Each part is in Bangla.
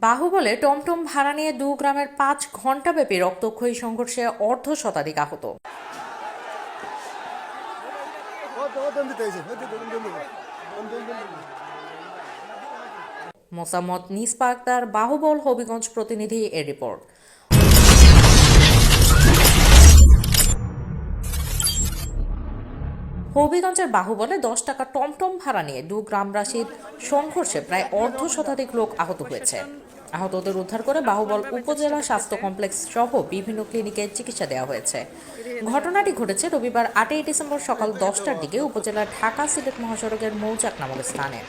বাহুবলে টমটম ভাড়া নিয়ে দু গ্রামের 5 ঘণ্টাব্যাপী রক্তক্ষয়ী সংঘর্ষে অর্ধশতাধিক আহত। মোসাম্মদ নিসপা আক্তার, বাহুবল, হবিগঞ্জ প্রতিনিধি, এর রিপোর্ট। হবিগঞ্জের বাহুবলে 10 টাকা টমটম ভাড়া নিয়ে দু গ্রামবাসীর সংঘর্ষে প্রায় অর্ধশতাধিক লোক আহত হয়েছে। আহতদের উদ্ধার করে বাহুবল উপজেলা স্বাস্থ্য কমপ্লেক্স সহ বিভিন্ন ক্লিনিকে চিকিৎসা দেওয়া হয়েছে। ঘটনাটি ঘটেছে রবিবার 8ই ডিসেম্বর সকাল 10টার দিকে উপজেলার ঢাকা সিলেট মহাসড়কের মৌচাক নামক স্থানে।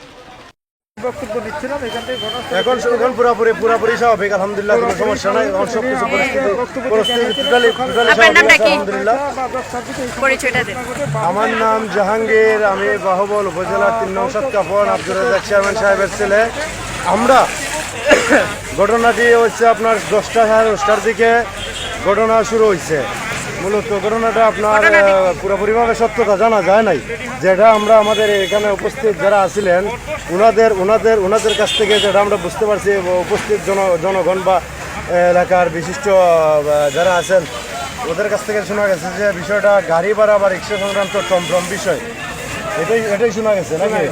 বক্তব্য নিচ্ছিলাম এখান থেকে এখন পুরোপুরি স্বাভাবিক, আলহামদুলিল্লাহ, কোনো সমস্যা নাই। সবকিছু আলহামদুলিল্লাহ। আমার নাম জাহাঙ্গীর, আমি বাহুবল উপজেলার 3 নং সৎকাপন আব্দুর রাজ্জাক চেয়ারম্যান সাহেবের ছেলে। আমরা ঘটনাটি হচ্ছে আপনার 10টা সাড়ে 10টার দিকে ঘটনা শুরু হয়েছে। মূলত ঘটনাটা আপনার পুরোপুরিভাবে সত্যতা জানা যায় নাই, যেটা আমরা আমাদের এখানে উপস্থিত যারা আছিলেন ওনাদের কাছ থেকে যেটা আমরা বুঝতে পারছি, উপস্থিত জনগণ বা এলাকার বিশিষ্ট যারা আছেন ওদের কাছ থেকে শোনা গেছে যে বিষয়টা গাড়ি ভাড়া বা রিক্সা সংক্রান্ত টমটম বিষয়, এটাই শোনা গেছে নাকি?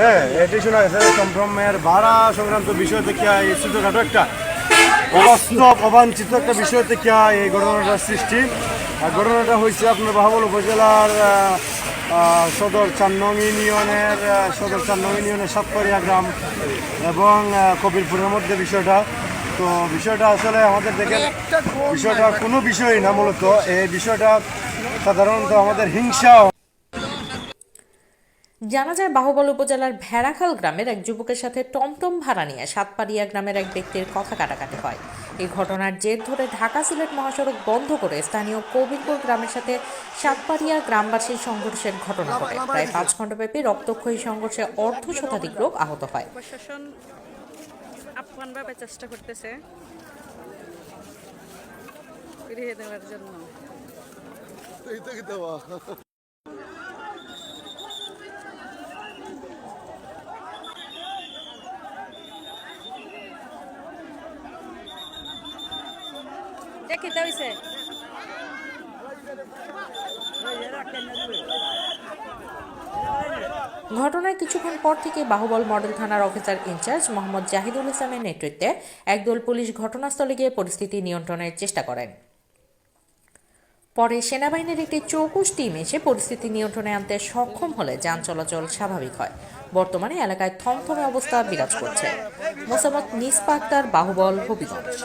হ্যাঁ, এটাই শোনা গেছে। টমটমের ভাড়া সংক্রান্ত বিষয় থেকে এই ছোটোখাটো একটা অবাস্তব অবাঞ্ছিত একটা বিষয় থেকে এই ঘটনাটার সৃষ্টি। আর ঘটনাটা হয়েছে আপনার বাহুবল উপজেলার সদর 4 নং ইউনিয়নের সাতপাড়িয়া গ্রাম এবং কবিরপুরের মধ্যে বিষয়টা। তো বিষয়টা আসলে আমাদের দেখেন বিষয়টা কোনো বিষয়ই না, মূলত এই বিষয়টা সাধারণত আমাদের হিংসা। জানা যায় বাহুবল উপজেলার ভেড়াখাল গ্রামের এক যুবকের সাথে টমটম ভাড়া নিয়ে সাতপাড়িয়া গ্রামের এক ব্যক্তির কথা কাটাকাটি হয়। এই ঘটনার জের ধরে ঢাকা সিলেট মহাসড়ক বন্ধ করে স্থানীয় কবিরপুর গ্রামের সাথে সাতপাড়িয়া গ্রামবাসীর সংঘর্ষের ঘটনা ঘটে। প্রায় 5 ঘণ্টাব্যাপী রক্তক্ষয়ী সংঘর্ষে অর্ধশতাধিক লোক আহত হয়। প্রশাসন আপ্রাণভাবে চেষ্টা করতেছে ফিরিয়ে দেওয়ার জন্য। দেখিতে হইছে ঘটনায় কিছুক্ষণ পর থেকে বাহুবল মডেল থানার অফিসার ইনচার্জ মোহাম্মদ জাহিদুল ইসলামের নেতৃত্বে একদল পুলিশ ঘটনাস্থলে গিয়ে পরিস্থিতি নিয়ন্ত্রণের চেষ্টা করেন। পরে সেনাবাহিনীর একটি চৌকুশ টিম এসে পরিস্থিতি নিয়ন্ত্রণে আনতে সক্ষম হলে যান চলাচল স্বাভাবিক হয়। বর্তমানে এলাকায় থমথমে অবস্থা বিরাজ করছে। মোসাম্মদ নিসপা আক্তার, বাহুবল, হবিগঞ্জ।